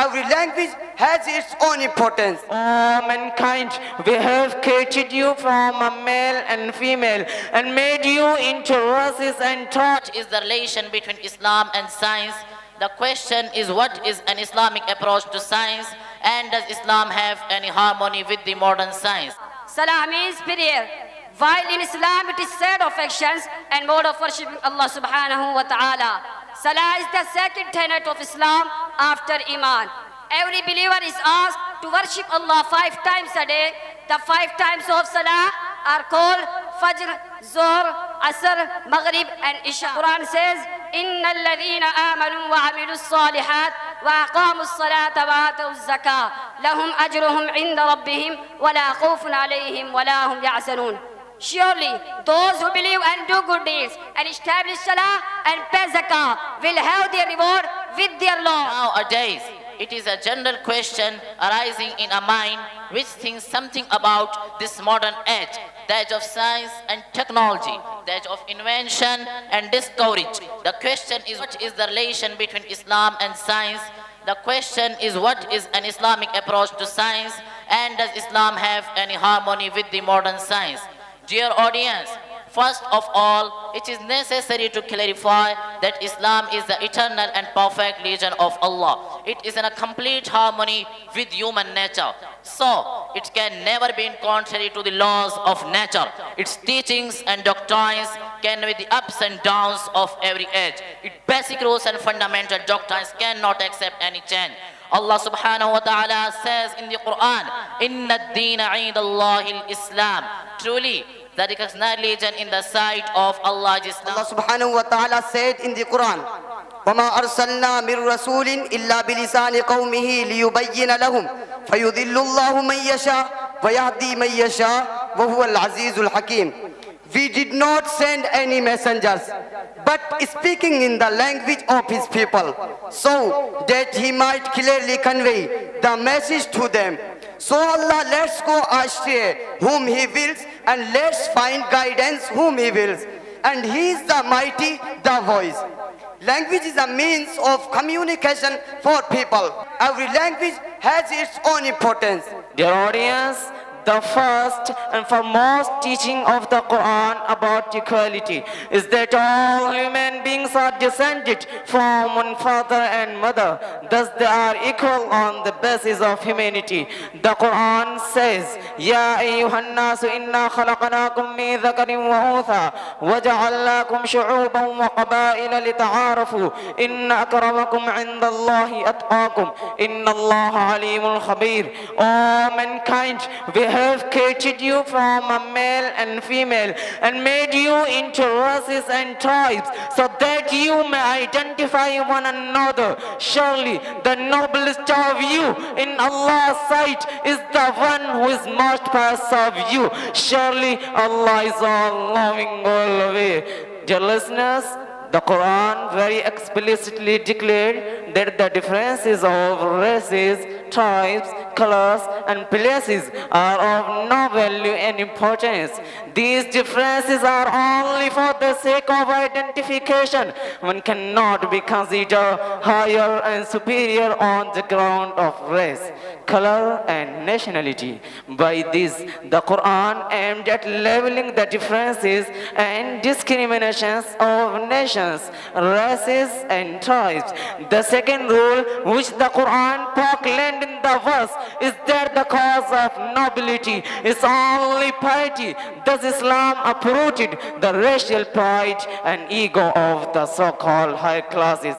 Every language has its own importance. O mankind, we have created you from a male and female and made you into races and What is the relation between Islam and science? The question is, what is an Islamic approach to science, and does Islam have any harmony with the modern science? Salah means prayer. While in Islam it is said of actions and mode of worshipping Allah subhanahu wa ta'ala. Salah is the second tenet of Islam after Iman. Every believer is asked to worship Allah 5 times a day. The 5 times of Salah are called Fajr, Zohr, Asr, Maghrib and Isha. Quran says, إِنَّ الَّذِينَ آمَنُوا وَعَمِلُوا الصَّالِحَاتِ وَأَقَامُوا الصَّلَاةَ وَآتَوُا الزَّكَاةَ لَهُمْ أَجْرُهُمْ عِنْدَ رَبِّهِمْ وَلَا خَوْفٌ عَلَيْهِمْ وَلَا هُمْ يَحْزَنُونَ. Surely, those who believe and do good deeds and establish Salah and pay Zakah will have their reward with their Lord. Nowadays, it is a general question arising in a mind which thinks something about this modern age, the age of science and technology, the age of invention and discovery. The question is, what is the relation between Islam and science? The question is, what is an Islamic approach to science, and does Islam have any harmony with the modern science? Dear audience, first of all, it is necessary to clarify that Islam is the eternal and perfect religion of Allah. It is in a complete harmony with human nature. So, it can never be in contrary to the laws of nature. Its teachings and doctrines can be the ups and downs of every age. Its basic rules and fundamental doctrines cannot accept any change. Allah subhanahu wa ta'ala says in the Quran, Inna ad-deena 'inda Allahi al-Islam. Truly, the recognized religion in the sight of Allah is Islam. Allah subhanahu wa ta'ala said in the Quran, وَمَا أَرْسَلْنَا مِن رَسُولٍ إِلَّا بِلِسَانِ قَوْمِهِ لِيُبَيِّنَ لَهُمْ فَيُضِلُّ اللَّهُ مَن يَشَاءُ وَيَهْدِي مَن يَشَاءُ وَهُوَ الْعَزِيزُ الْحَكِيمُ. We did not send any messengers, but speaking in the language of his people, so that he might clearly convey the message to them. So Allah lets go astray whom he wills, and lets find guidance whom he wills. And he is the mighty, the voice. Language is a means of communication for people. Every language has its own importance. Dear audience, the first and foremost teaching of the Quran about equality is that all human beings are descended from one father and mother. Thus they are equal on the basis of humanity. The Quran says, Ya ayyuhan nasu inna khalaqnakum min dhakarin wa untha waja'alnakum shu'uban wa qabaila lita'arafu inna akramakum 'inda Allahi atqakum inna Allaha alimul khabir. O mankind, we have created you from a male and female and made you into races and tribes so that you may identify one another. Surely the noblest of you in Allah's sight is the one who is most past of you. Surely Allah is all loving all way. Dear listeners, the Quran very explicitly declared that the differences of races, tribes, colors and places are of no value and importance. These differences are only for the sake of identification. One cannot be considered higher and superior on the ground of race, color and nationality. By this, the Quran aimed at leveling the differences and discriminations of nations, races and tribes. The second rule which the Quran proclaimed in the verse is that the cause of nobility is only piety. Thus Islam uprooted the racial pride and ego of the so-called high classes.